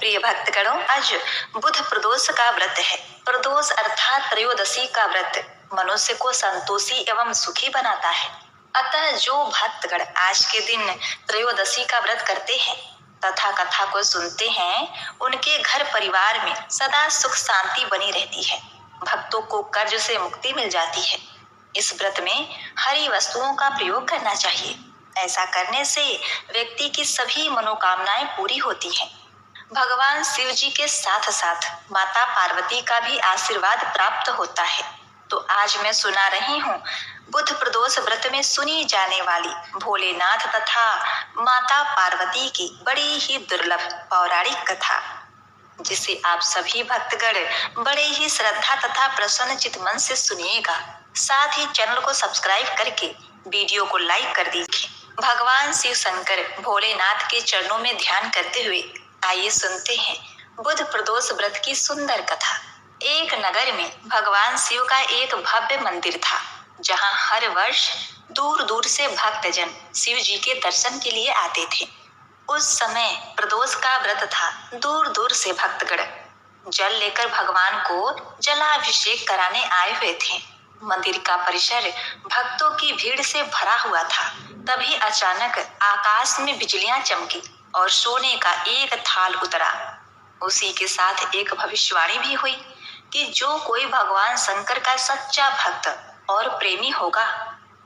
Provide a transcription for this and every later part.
प्रिय भक्तगणों, आज बुध प्रदोष का व्रत है। प्रदोष अर्थात त्रयोदशी का व्रत मनुष्य को संतोषी एवं सुखी बनाता है। अतः जो भक्तगण आज के दिन त्रयोदशी का व्रत करते हैं तथा कथा को सुनते हैं, उनके घर परिवार में सदा सुख शांति बनी रहती है। भक्तों को कर्ज से मुक्ति मिल जाती है। इस व्रत में हरी वस्तुओं का प्रयोग करना चाहिए। ऐसा करने से व्यक्ति की सभी मनोकामनाएं पूरी होती हैं। भगवान शिव जी के साथ साथ माता पार्वती का भी आशीर्वाद प्राप्त होता है। तो आज मैं सुना रही हूँ बुध प्रदोष व्रत में सुनी जाने वाली भोलेनाथ तथा माता पार्वती की बड़ी ही दुर्लभ पौराणिक कथा, जिसे आप सभी भक्तगण बड़े ही श्रद्धा तथा प्रसन्न चित मन से सुनिएगा। साथ ही चैनल को सब्सक्राइब करके वीडियो को लाइक कर दीजिए। भगवान शिव शंकर भोलेनाथ के चरणों में ध्यान करते हुए आइए सुनते हैं बुध प्रदोष व्रत की सुंदर कथा। एक नगर में भगवान शिव का एक भव्य मंदिर था, जहां हर वर्ष दूर दूर से भक्तजन शिव जी के दर्शन के लिए आते थे। उस समय प्रदोष का व्रत था। दूर दूर से भक्तगण जल लेकर भगवान को जलाभिषेक कराने आए हुए थे। मंदिर का परिसर भक्तों की भीड़ से भरा हुआ था। तभी अचानक आकाश में बिजलियां चमकी और सोने का एक थाल उतरा। उसी के साथ एक भविष्यवाणी भी हुई कि जो कोई भगवान शंकर का सच्चा भक्त और प्रेमी होगा,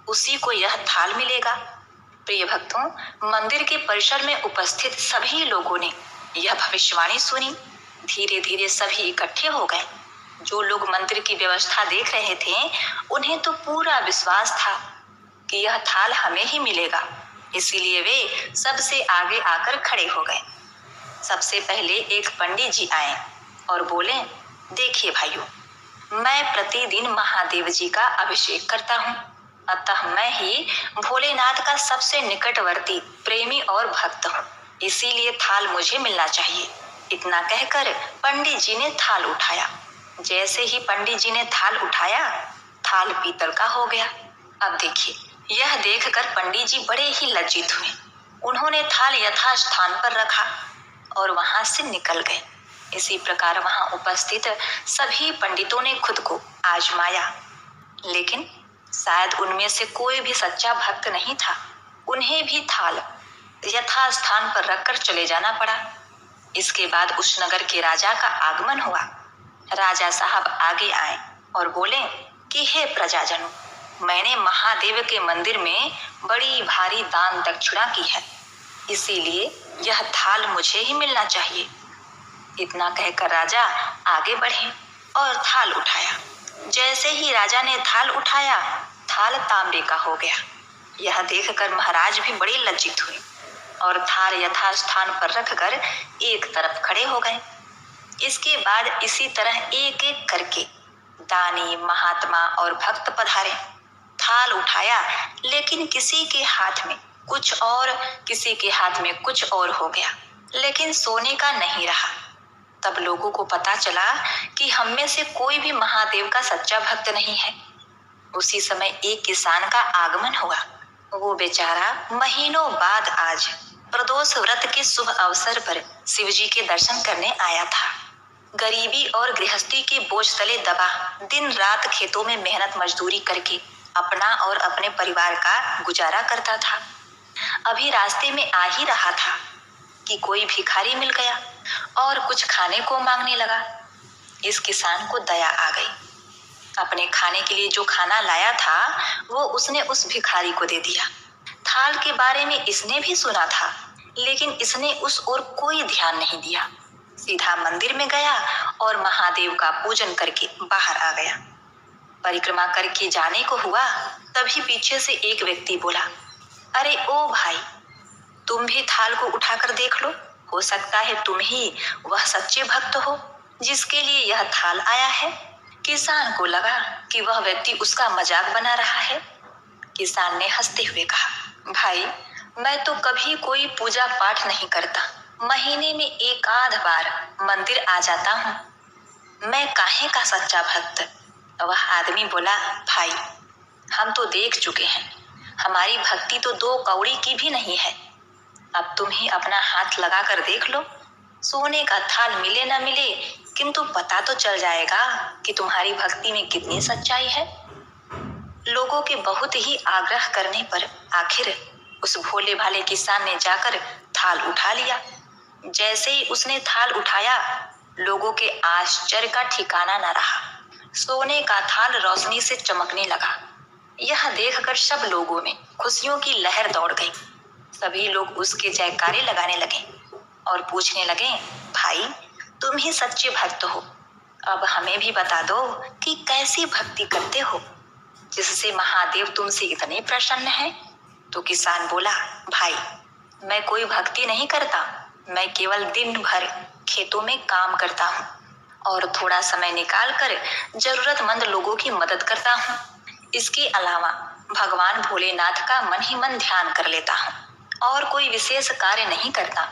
उसी को यह थाल मिलेगा। प्रिय भक्तों, मंदिर के परिसर में उपस्थित सभी लोगों ने यह भविष्यवाणी सुनी। धीरे धीरे सभी इकट्ठे हो गए। जो लोग मंदिर की व्यवस्था देख रहे थे, उन्हें तो पूरा विश्वास था कि यह थाल हमें ही मिलेगा। इसीलिए वे सबसे आगे आकर खड़े हो गए। सबसे पहले एक पंडित जी आए और बोले, देखिए भाइयों, मैं प्रतिदिन महादेव जी का अभिषेक करता हूँ, अतः मैं ही भोलेनाथ का सबसे निकटवर्ती प्रेमी और भक्त हूँ। इसीलिए थाल मुझे मिलना चाहिए। इतना कहकर पंडित जी ने थाल उठाया। जैसे ही पंडित जी ने थाल उठाया, थाल पीतल का हो गया। अब देखिए, यह देखकर पंडित जी बड़े ही लज्जित हुए। उन्होंने थाल यथास्थान पर रखा और वहां से निकल गए। इसी प्रकार वहां उपस्थित सभी पंडितों ने खुद को आजमाया, लेकिन शायद उनमें से कोई भी सच्चा भक्त नहीं था। उन्हें भी थाल यथास्थान पर रखकर चले जाना पड़ा। इसके बाद उस नगर के राजा का आगमन हुआ। राजा साहब आगे आए और बोले कि हे प्रजाजनों, मैंने महादेव के मंदिर में बड़ी भारी दान दक्षिणा की है, इसीलिए यह थाल मुझे ही मिलना चाहिए। इतना कहकर राजा आगे बढ़े और थाल उठाया। जैसे ही राजा ने थाल उठाया, थाल तांबे का हो गया। यह देखकर महाराज भी बड़े लज्जित हुए और थाल यथास्थान पर रखकर एक तरफ खड़े हो गए। इसके बाद इसी तरह एक एक करके दानी, महात्मा और भक्त पधारे। थाल उठाया, लेकिन किसी के हाथ में कुछ और, किसी के हाथ में कुछ और हो गया, लेकिन सोने का नहीं रहा। तब लोगों को पता चला कि हम में से कोई भी महादेव का सच्चा भक्त नहीं है। उसी समय एक किसान का आगमन हुआ। वो बेचारा महीनों बाद आज प्रदोष व्रत के शुभ अवसर पर शिव जी के दर्शन करने आया था। गरीबी और गृहस्थी के बोझ तले दबा दिन रात खेतों में मेहनत मजदूरी करके अपना और अपने परिवार का गुजारा करता था। अभी रास्ते में आ ही रहा था कि कोई भिखारी मिल गया और कुछ खाने को मांगने लगा। इस किसान को दया आ गई। अपने खाने के लिए जो खाना लाया था, वो उसने उस भिखारी को दे दिया। थाल के बारे में इसने भी सुना था, लेकिन इसने उस ओर कोई ध्यान नहीं दिया। सीधा मंदिर में गया और महादेव का पूजन करके बाहर आ गया। परिक्रमा करके जाने को हुआ, तभी पीछे से एक व्यक्ति बोला, अरे ओ भाई, तुम भी थाल को उठाकर देख लो। हो सकता है तुम ही वह सच्चे भक्त हो जिसके लिए यह थाल आया है। किसान को लगा कि वह व्यक्ति उसका मजाक बना रहा है। किसान ने हंसते हुए कहा, भाई, मैं तो कभी कोई पूजा पाठ नहीं करता। महीने में एक आध बार मंदिर आ जाता हूँ। मैं काहे का सच्चा भक्त। वह आदमी बोला, भाई, हम तो देख चुके हैं, हमारी भक्ति तो 2 कौड़ी की भी नहीं है। अब तुम ही अपना हाथ लगा कर देख लो। सोने का थाल मिले न मिले, किंतु पता तो चल जाएगा कि तुम्हारी भक्ति में कितनी सच्चाई है। लोगों के बहुत ही आग्रह करने पर आखिर उस भोले भाले किसान ने जाकर थाल उठा लिया। जैसे ही उसने थाल उठाया, लोगों के आश्चर्य का ठिकाना न रहा। सोने का थाल रोशनी से चमकने लगा। यह देखकर सब लोगों में खुशियों की लहर दौड़ गई। सभी लोग उसके जयकारे लगाने लगे और पूछने लगे, भाई तुम ही सच्चे भक्त हो, अब हमें भी बता दो कि कैसी भक्ति करते हो जिससे महादेव तुमसे इतने प्रसन्न हैं। तो किसान बोला, भाई मैं कोई भक्ति नहीं करता, मैं केवल दिन भर खेतों में काम करता हूँ और थोड़ा समय निकालकर जरूरतमंद लोगों की मदद करता हूँ। इसके अलावा भगवान भोलेनाथ का मन ही मन ध्यान कर लेता हूँ और कोई विशेष कार्य नहीं करता।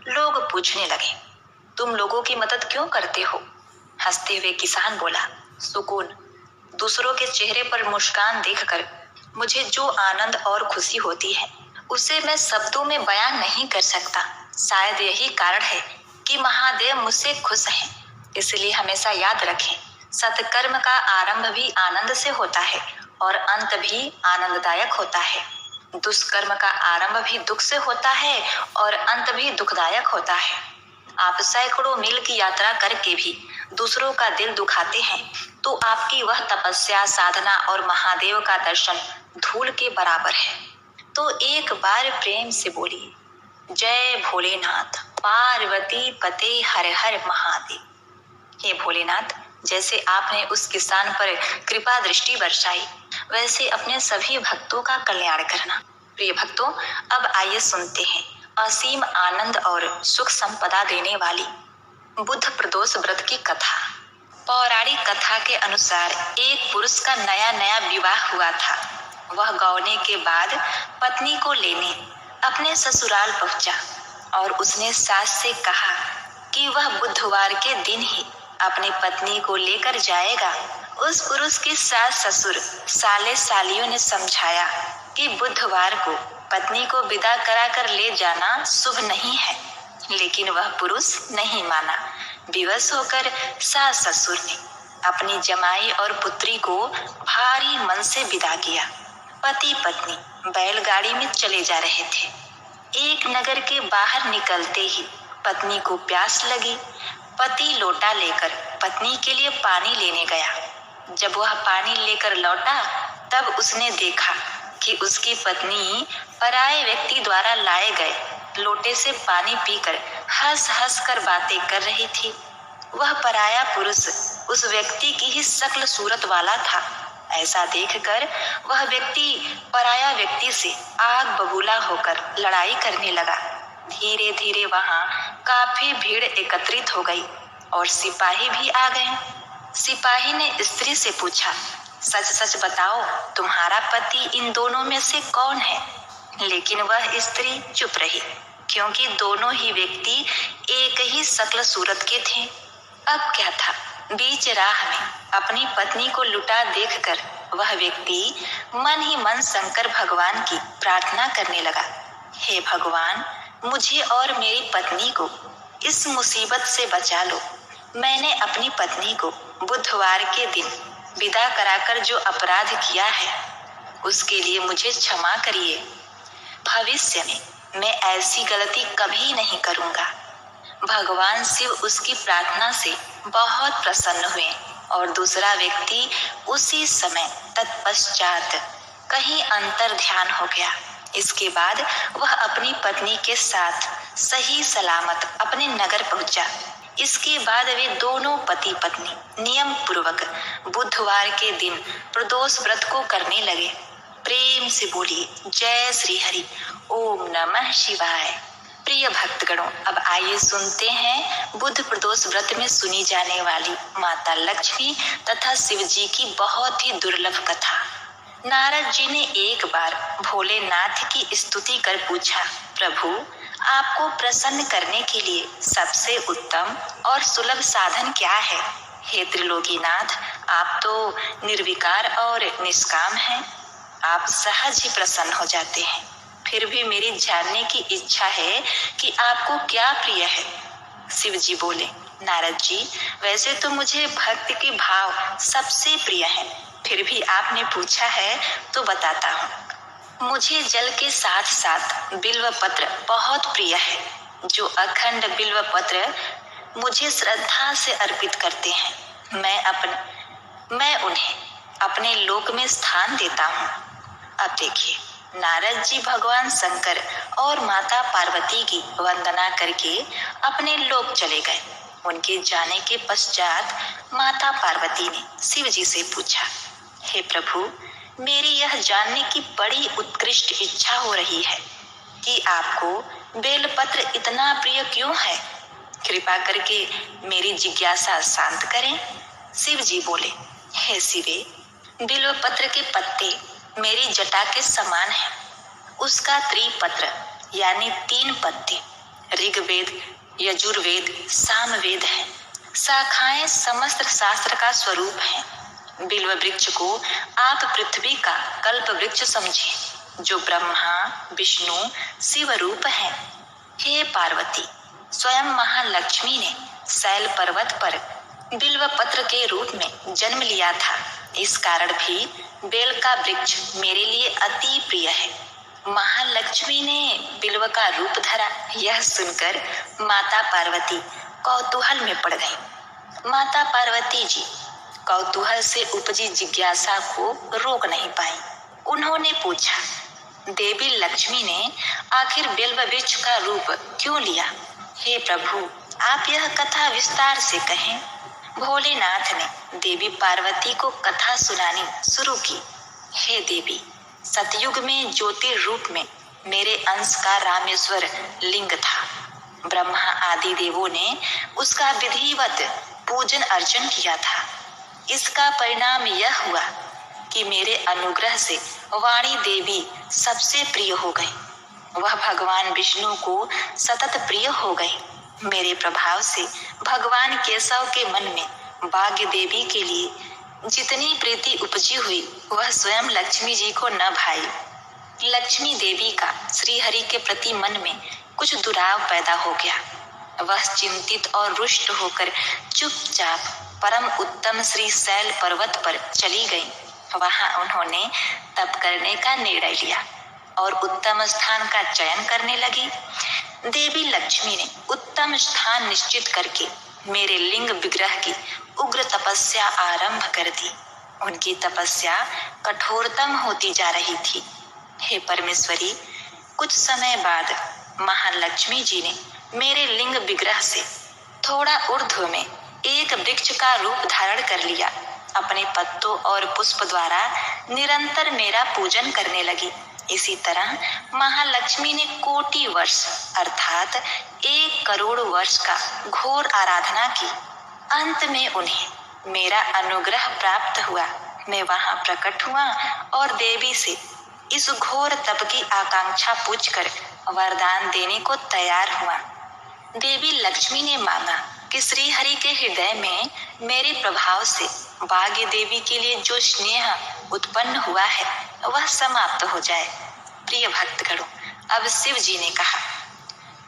लोग पूछने लगे, तुम लोगों की मदद क्यों करते हो? हंसते हुए किसान बोला, सुकून, दूसरों के चेहरे पर मुस्कान देखकर मुझे जो आनंद और खुशी होती है उसे मैं शब्दों में बयान नहीं कर सकता। शायद यही कारण है कि महादेव मुझसे खुश हैं। इसलिए हमेशा याद रखें, सत्कर्म का आरंभ भी आनंद से होता है और अंत भी आनंददायक होता है। दुष्कर्म का आरंभ भी दुख से होता है और अंत भी दुखदायक होता है। आप सैकड़ों मील की यात्रा करके भी दूसरों का दिल दुखाते हैं तो आपकी वह तपस्या, साधना और महादेव का दर्शन धूल के बराबर है। तो एक बार प्रेम से बोलिए, जय भोलेनाथ, पार्वती पते हर हर महादेव। हे भोलेनाथ, जैसे आपने उस किसान पर कृपा दृष्टि बरसाई, वैसे अपने सभी भक्तों का कल्याण करना। प्रिय भक्तों, अब आइए सुनते हैं असीम आनंद और सुख संपदा देने वाली बुद्ध प्रदोष व्रत की कथा। पौराणिक कथा के अनुसार एक पुरुष का नया नया विवाह हुआ था। वह गौने के बाद पत्नी को लेने अपने ससुराल पहुंचा और उसने सास से कहा कि वह बुधवार के दिन ही अपनी पत्नी को लेकर जाएगा। उस पुरुष की सास, ससुर, साले सालियों ने समझाया कि बुधवार को पत्नी को विदा कराकर ले जाना शुभ नहीं है, लेकिन वह पुरुष नहीं माना। विवश होकर सास ससुर ने अपनी जमाई और पुत्री को भारी मन से विदा किया। पति पत्नी बैलगाड़ी में चले जा रहे थे। एक नगर के बाहर निकलते ही पत्नी को प्यास लगी। पति लोटा लेकर पत्नी के लिए पानी लेने गया। जब वह पानी लेकर लौटा तब उसने देखा कि उसकी पत्नी पराये व्यक्ति द्वारा लाए गए लोटे से पानी पीकर हंस हंस कर बातें कर रही थी। वह पराया पुरुष उस व्यक्ति की ही शक्ल सूरत वाला था। ऐसा देखकर वह व्यक्ति पराया व्यक्ति से आग बबूला होकर लड़ाई करने लगा। धीरे धीरे वहां काफी भीड़ एकत्रित हो गई और सिपाही भी आ गए। सिपाही ने स्त्री से पूछा, सच सच बताओ, तुम्हारा पति इन दोनों में से कौन है? लेकिन वह स्त्री चुप रही, क्योंकि दोनों ही व्यक्ति एक ही शक्ल सूरत के थे। अब क्या था, बीच राह में अपनी पत्नी को लुटा देखकर वह व्यक्ति मन ही मन शंकर भगवान की प्रार्थना करने लगा। हे भगवान, मुझे और मेरी पत्नी को इस मुसीबत से बचा लो। मैंने अपनी पत्नी को बुधवार के दिन विदा कराकर जो अपराध किया है उसके लिए मुझे क्षमा करिए। भविष्य में मैं ऐसी गलती कभी नहीं करूंगा। भगवान शिव उसकी प्रार्थना से बहुत प्रसन्न हुए और दूसरा व्यक्ति उसी समय तत्पश्चात कहीं अंतर ध्यान हो गया। इसके बाद वह अपनी पत्नी के साथ सही सलामत अपने नगर पहुंचा। इसके बाद वे दोनों पति पत्नी नियम पूर्वक बुधवार के दिन प्रदोष व्रत को करने लगे। प्रेम से बोलिए, जय श्री हरि, ओम नमः शिवाय। प्रिय भक्तगणों, अब आइए सुनते हैं बुद्ध प्रदोष व्रत में सुनी जाने वाली माता लक्ष्मी तथा शिव जी की बहुत ही दुर्लभ कथा। नारद जी ने एक बार भोलेनाथ की स्तुति कर पूछा, प्रभु, आपको प्रसन्न करने के लिए सबसे उत्तम और सुलभ साधन क्या है? हे त्रिलोकीनाथ, आप तो निर्विकार और निष्काम हैं। आप सहज ही प्रसन्न हो जाते हैं। फिर भी मेरी जानने की इच्छा है कि आपको क्या प्रिय है। शिव जी बोले, नारद जी, वैसे तो मुझे भक्ति के भाव सबसे प्रिय है, फिर भी आपने पूछा है तो बताता हूँ। मुझे जल के साथ साथ बिल्व पत्र बहुत प्रिय है। जो अखंड बिल्व पत्र मुझे श्रद्धा से अर्पित करते हैं, मैं उन्हें अपने लोक में स्थान देता हूँ। अब देखिए, नारद जी भगवान शंकर और माता पार्वती की वंदना करके अपने लोक चले गए। उनके जाने के पश्चात माता पार्वती ने शिव जी से पूछा, हे प्रभु, मेरी यह जानने की बड़ी उत्कृष्ट इच्छा हो रही है कि आपको बेलपत्र इतना प्रिय क्यों है। कृपा करके मेरी जिज्ञासा शांत करें। शिव जी बोले, हे शिवे, बिल्वपत्र के पत्ते मेरी जटा के समान है। उसका त्रिपत्र यानी 3 पत्ते ऋग्वेद, यजुर्वेद, सामवेद है। शाखाएं समस्त शास्त्र का स्वरूप है। बिल्व वृक्ष को आप पृथ्वी का कल्प वृक्ष समझे, जो ब्रह्मा, विष्णु, शिव रूप है। हे पार्वती, स्वयं महालक्ष्मी ने शैल पर्वत पर बिल्व पत्र के रूप में जन्म लिया था। इस कारण भी बेल का वृक्ष मेरे लिए अति प्रिय है। महालक्ष्मी ने बिल्व का रूप धरा। यह सुनकर माता पार्वती कौतूहल में पड़ गई। माता पार्वती जी कौतूहल से उपजी जिज्ञासा को रोक नहीं पाई। उन्होंने पूछा, देवी लक्ष्मी ने आखिर बिल्व वृक्ष का रूप क्यों लिया। हे प्रभु, आप यह कथा विस्तार से कहें। भोलेनाथ ने देवी पार्वती को कथा सुनानी शुरू की। हे देवी, सतयुग में ज्योति रूप में मेरे अंश का रामेश्वर लिंग था। ब्रह्मा आदि देवों ने उसका विधिवत पूजन अर्चन किया था। इसका परिणाम यह हुआ कि मेरे अनुग्रह से वाणी देवी सबसे प्रिय हो गई। वह भगवान विष्णु को सतत प्रिय हो गई। मेरे प्रभाव से भगवान केशव के मन में भाग्य देवी के लिए जितनी प्रीति उपजी हुई, वह स्वयं लक्ष्मी जी को न भाई। लक्ष्मी देवी का श्री हरि के प्रति मन में कुछ दुराव पैदा हो गया। वह चिंतित और रुष्ट होकर चुपचाप परम उत्तम श्री शैल पर्वत पर चली गई। वहां उन्होंने तप करने का निर्णय लिया और उत्तम स्थान का चयन करने लगी। देवी लक्ष्मी ने उत्तम स्थान निश्चित करके मेरे लिंग विग्रह की उग्र तपस्या आरंभ कर दी। उनकी तपस्या कठोरतम होती जा रही थी। हे परमेश्वरी, कुछ समय बाद महालक्ष्मी जी ने मेरे लिंग विग्रह से थोड़ा ऊर्ध्व में एक वृक्ष का रूप धारण कर लिया। अपने पत्तों और पुष्प द्वारा निरंतर मेरा पूजन करने लगी। इसी तरह महालक्ष्मी ने कोटि वर्ष अर्थात 1 करोड़ वर्ष का घोर आराधना की। अंत में उन्हें मेरा अनुग्रह प्राप्त हुआ। मैं वहां प्रकट हुआ और देवी से इस घोर तप की आकांक्षा पूछकर वरदान देने को तैयार हुआ। देवी लक्ष्मी ने मांगा कि श्री हरि के हृदय में मेरे प्रभाव से भाग्य देवी के लिए जो स्नेह उत्पन्न हुआ है वह समाप्त हो जाए। प्रिय भक्तगणों, अब शिव जी ने कहा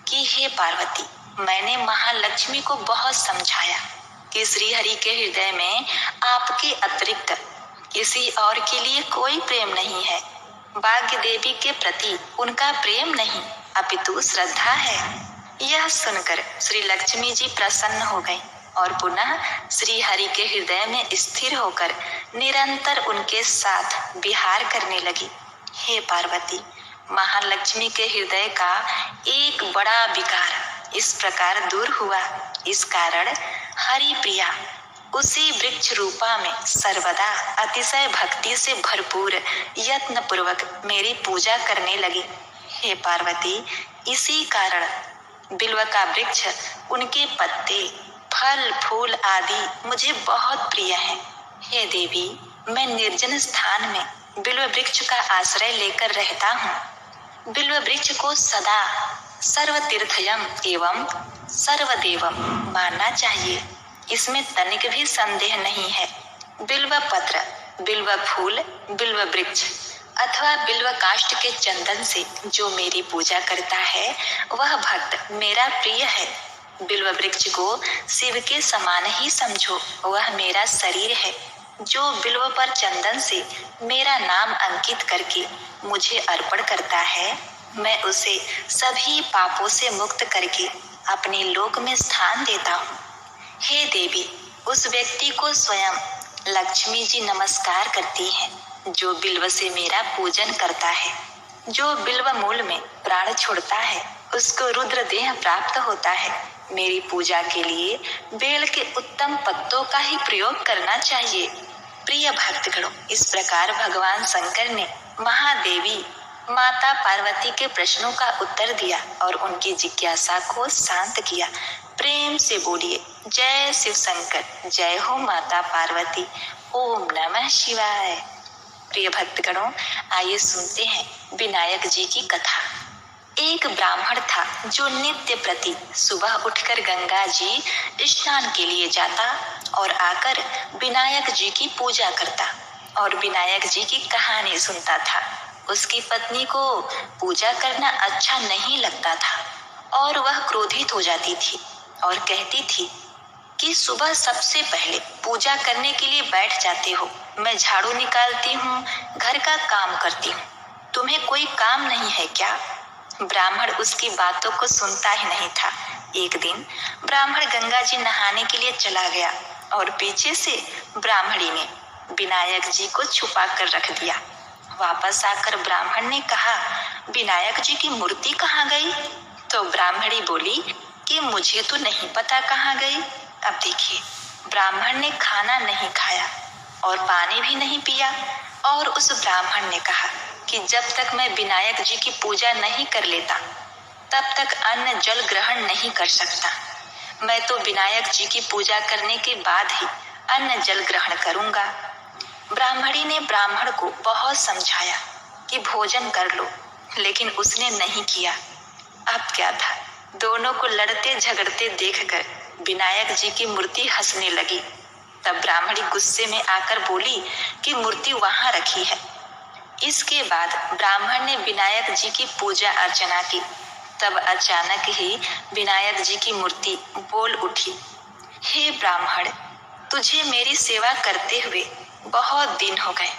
कि हे पार्वती, मैंने महालक्ष्मी को बहुत समझाया कि श्री हरि के हृदय में आपके अतिरिक्त किसी और के लिए कोई प्रेम नहीं है। भाग्य देवी के प्रति उनका प्रेम नहीं अपितु श्रद्धा है। यह सुनकर श्री लक्ष्मी जी प्रसन्न हो गई और पुनः श्री हरि के हृदय में स्थिर होकर निरंतर उनके साथ विहार करने लगी। हे पार्वती, महालक्ष्मी के हृदय का एक बड़ा विकार इस प्रकार दूर हुआ। इस कारण हरि प्रिया उसी वृक्ष रूपा में सर्वदा अतिशय भक्ति से भरपूर यत्न पूर्वक मेरी पूजा करने लगी। हे पार्वती, इसी कारण बिल्व का वृक्ष, उनके पत्ते, फल फूल आदि मुझे बहुत प्रिय हैं। हे देवी, मैं निर्जन स्थान में बिल्व वृक्ष का आश्रय लेकर रहता हूँ। बिल्व वृक्ष को सदा सर्वतीर्थयम एवं सर्वदेवम मानना चाहिए, इसमें तनिक भी संदेह नहीं है। बिल्व पत्र, बिल्व फूल, बिल्व वृक्ष अथवा बिल्व काष्ठ के चंदन से जो मेरी पूजा करता है वह भक्त मेरा प्रिय है। बिल्व वृक्ष को शिव के समान ही समझो, वह मेरा शरीर है। जो बिल्व पर चंदन से मेरा नाम अंकित करके मुझे अर्पण करता है, मैं उसे सभी पापों से मुक्त करके अपने लोक में स्थान देता हूँ। हे देवी, उस व्यक्ति को स्वयं लक्ष्मी जी नमस्कार करती हैं जो बिल्व से मेरा पूजन करता है। जो बिल्व मूल में प्राण छोड़ता है उसको रुद्र देह प्राप्त होता है। मेरी पूजा के लिए बेल के उत्तम पत्तों का ही प्रयोग करना चाहिए। प्रिय भक्तगणों, इस प्रकार भगवान शंकर ने महादेवी माता पार्वती के प्रश्नों का उत्तर दिया और उनकी जिज्ञासा को शांत किया। प्रेम से बोलिए जय शिव शंकर, जय हो माता पार्वती, ओम नमः शिवाय। प्रिय भक्तगणों, आइए सुनते हैं विनायक जी की कथा। एक ब्राह्मण था जो नित्य प्रति सुबह उठकर गंगा जी स्नान के लिए जाता और आकर विनायक जी की पूजा करता और विनायक जी की कहानी सुनता था। उसकी पत्नी को पूजा करना अच्छा नहीं लगता था और वह क्रोधित हो जाती थी और कहती थी कि सुबह सबसे पहले पूजा करने के लिए बैठ जाते हो, मैं झाड़ू निकालती हूँ, घर का काम करती हूँ, तुम्हें कोई काम नहीं है क्या? ब्राह्मण उसकी बातों को सुनता ही नहीं था। एक दिन ब्राह्मण गंगा जी नहाने के लिए चला गया और पीछे से ब्राह्मणी ने विनायक जी को छुपा कर रख दिया। वापस आकर ब्राह्मण ने कहा, विनायक जी की मूर्ति कहाँ गई? तो ब्राह्मणी बोली कि मुझे तो नहीं पता कहाँ गई। अब देखिए, ब्राह्मण ने खाना नहीं खाया और पानी भी नहीं पिया और उस ब्राह्मण ने कहा कि जब तक मैं विनायक जी की पूजा नहीं कर लेता तब तक अन्न जल ग्रहण नहीं कर सकता। मैं तो विनायक जी की पूजा करने के बाद ही अन्न जल ग्रहण करूंगा। ब्राह्मणी ने ब्राह्मण को बहुत समझाया कि भोजन कर लो, लेकिन उसने नहीं किया। अब क्या था, दोनों को लड़ते झगड़ते देखकर विनायक जी की मूर्ति हंसने लगी। तब ब्राह्मणी गुस्से में आकर बोली कि मूर्ति वहां रखी है। इसके बाद ब्राह्मण ने विनायक जी की पूजा अर्चना की। तब अचानक ही विनायक जी की मूर्ति बोल उठी, हे ब्राह्मण, तुझे मेरी सेवा करते हुए बहुत दिन हो गए,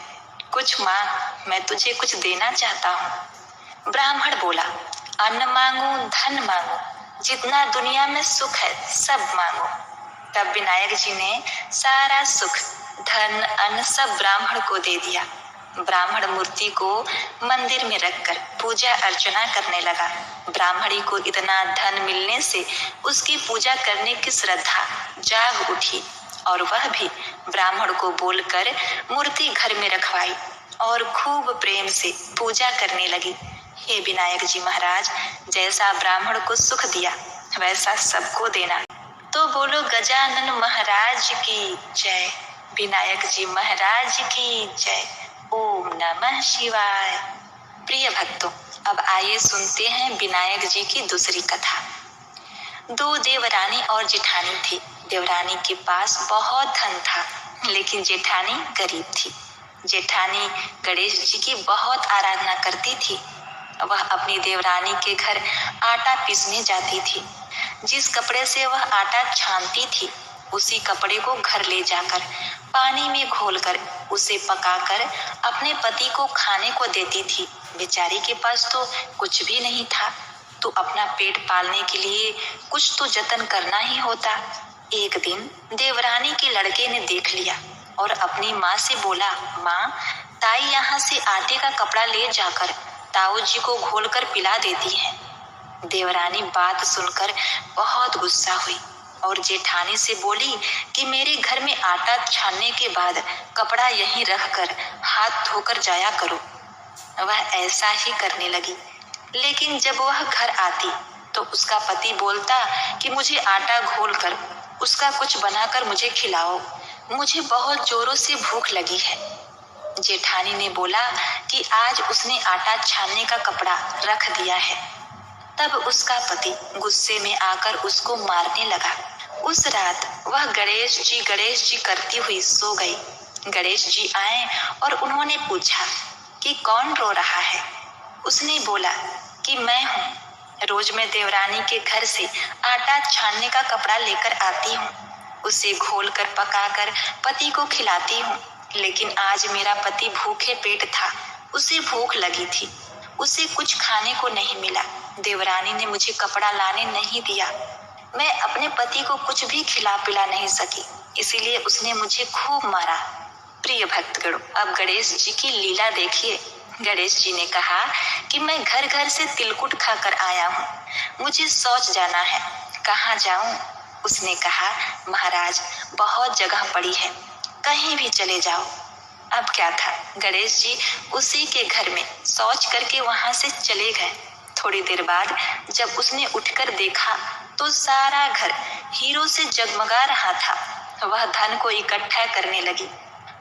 कुछ मांग, मैं तुझे कुछ देना चाहता हूँ। ब्राह्मण बोला, अन्न मांगो, धन मांगो, जितना दुनिया में सुख है सब मांगो। तब विनायक जी ने सारा सुख, धन, अन्न सब ब्राह्मण को दे दिया। ब्राह्मण मूर्ति को मंदिर में रखकर पूजा अर्चना करने लगा। ब्राह्मणी को इतना धन मिलने से उसकी पूजा करने की श्रद्धा जाग उठी और वह भी ब्राह्मण को बोलकर मूर्ति घर में रखवाई और खूब प्रेम से पूजा करने लगी। हे विनायक जी महाराज, जैसा ब्राह्मण को सुख दिया वैसा सबको देना। तो बोलो गजानन महाराज की जय, विनायक जी महाराज की जय, ओम नमः शिवाय। प्रिय भक्तों, अब आइए सुनते हैं विनायक जी की दूसरी कथा। दो देवरानी और जेठानी थी। देवरानी के पास बहुत धन था, लेकिन जेठानी गरीब थी। जेठानी गणेश जी की बहुत आराधना करती थी। वह अपनी देवरानी के घर आटा पीसने जाती थी। जिस कपड़े से वह आटा छानती थी, उसी कपड़े को घर ले जाकर पानी में घोलकर उसे पकाकर अपने पति को खाने को देती थी। बेचारी के पास तो कुछ भी नहीं था, तो अपना पेट पालने के लिए कुछ तो जतन करना ही होता। एक दिन देवरानी के लड़के ने देख लिया और अपनी माँ से बोला, माँ, ताई यहाँ से आटे का कपड़ा ले जाकर ताऊ जी को घोलकर पिला देती है। देवरानी बात सुनकर बहुत गुस्सा हुई और जेठानी से बोली कि मेरे घर में आटा छानने के बाद कपड़ा यहीं रखकर हाथ धोकर जाया करो। वह ऐसा ही करने लगी, लेकिन जब वह घर आती तो उसका पति बोलता कि मुझे आटा घोलकर उसका कुछ बनाकर मुझे खिलाओ, मुझे बहुत जोरों से भूख लगी है। जेठानी ने बोला कि आज उसने आटा छानने का कपड़ा रख दिया है। तब उसका पति गुस्से में आकर उसको मारने लगा। उस रात वह गणेश जी करती हुई सो गई। गणेश जी आए और उन्होंने पूछा कि कौन रो रहा है। उसने बोला कि मैं हूँ। रोज मैं देवरानी के घर से आटा छानने का कपड़ा लेकर आती हूँ, उसे घोल कर पकाकर पति को खिलाती हूँ। लेकिन आज मेरा पति भूखे पेट था, उसे भूख लगी थी, उसे कुछ खाने को नहीं मिला। देवरानी ने मुझे कपड़ा लाने नहीं दिया, मैं अपने पति को कुछ भी खिला पिला नहीं सकी, इसीलिए उसने मुझे खूब मारा। प्रिय भक्तगणों, अब गणेश जी की लीला देखिए। गणेश जी ने कहा कि मैं घर घर से तिलकुट खाकर आया हूँ, मुझे शौच जाना है, कहाँ जाऊं? उसने कहा, महाराज बहुत जगह पड़ी है, कहीं भी चले जाओ। अब क्या था, गणेश जी उसी के घर में शौच करके वहां से चले गए। थोड़ी देर बाद जब उसने उठकर देखा तो सारा घर हीरो से जगमगा रहा था। वह धन को इकट्ठा करने लगी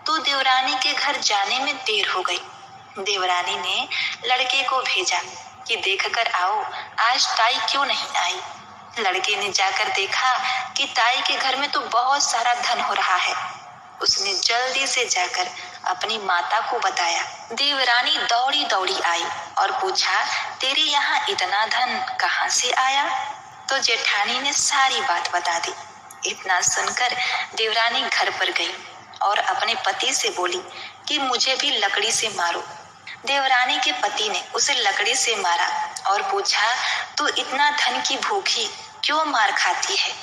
तो देवरानी के घर जाने में देर हो गई। देवरानी ने लड़के को भेजा कि देखकर आओ आज ताई क्यों नहीं आई। लड़के ने जाकर देखा कि ताई के घर में तो बहुत सारा धन हो रहा है। उसने जल्दी से जाकर अपनी माता को बताया। देवरानी दौड़ी दौड़ी आई और पूछा, तेरे यहाँ इतना धन कहाँ से आया? तो जेठानी ने सारी बात बता दी। इतना सुनकर देवरानी घर पर गई और अपने पति से बोली कि मुझे भी लकड़ी से मारो। देवरानी के पति ने उसे लकड़ी से मारा और पूछा, तू इतना धन की भूखी क्यों मार खाती है?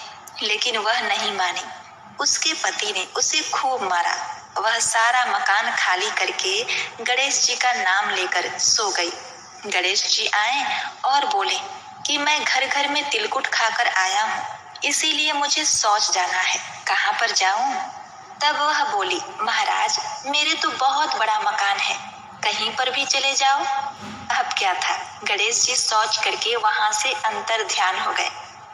लेकिन वह नहीं मानी। उसके पति ने उसे खूब मारा। वह सारा मकान खाली करके गणेश जी का नाम लेकर सो गई। गणेश जी आए और बोले कि मैं घर घर में तिलकुट खाकर आया हूँ, इसीलिए मुझे शौच जाना है, कहाँ पर जाऊं? तब वह बोली, महाराज मेरे तो बहुत बड़ा मकान है, कहीं पर भी चले जाओ। अब क्या था, गणेश जी शौच करके वहां से अंतर ध्यान हो गए।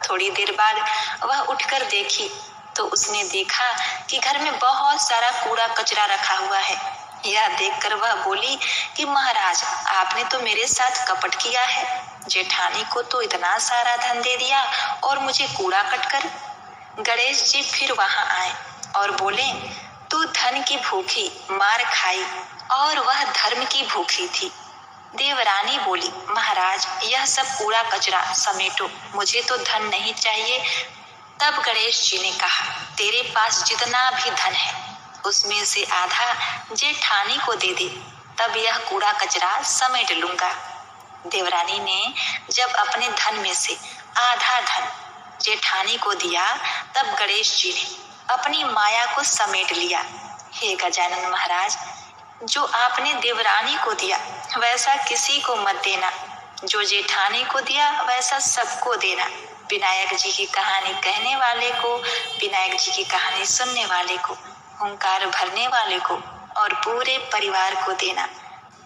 थोड़ी देर बाद वह उठकर देखी तो उसने देखा कि घर में बहुत सारा कूड़ा कचरा रखा हुआ है। यह देखकर वह बोली कि महाराज आपने तो मेरे साथ कपट किया है, जेठानी को तो इतना सारा धन दे दिया और मुझे कूड़ा कटकर। गणेश जी फिर वहां आए और बोले, तू धन की भूखी मार खाई और वह धर्म की भूखी थी। देवरानी बोली, महाराज यह सब कूड़ा कचरा समेटो, मुझे तो धन नहीं चाहिए। तब गणेश जी ने कहा, तेरे पास जितना भी धन है उसमें से आधा जेठानी को दे दे, तब यह कूड़ा कचरा समेट लूंगा। देवरानी ने जब अपने धन में से आधा धन जेठानी को दिया तब गणेश जी ने अपनी माया को समेट लिया। हे गजानन महाराज, जो आपने देवरानी को दिया वैसा किसी को मत देना, जो जेठानी को दिया वैसा सबको देना। विनायक जी की कहानी कहने वाले को, विनायक जी की कहानी सुनने वाले को, ओंकार भरने वाले को और पूरे परिवार को देना।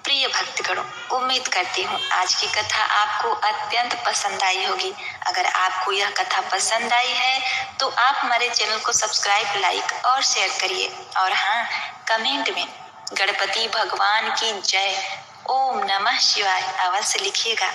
प्रिय भक्तगणों, उम्मीद करती हूँ आज की कथा आपको अत्यंत पसंद आई होगी। अगर आपको यह कथा पसंद आई है तो आप हमारे चैनल को सब्सक्राइब, लाइक और शेयर करिए। और हाँ, कमेंट में गणपति भगवान की जय, ओम नमः शिवाय अवश्य लिखिएगा।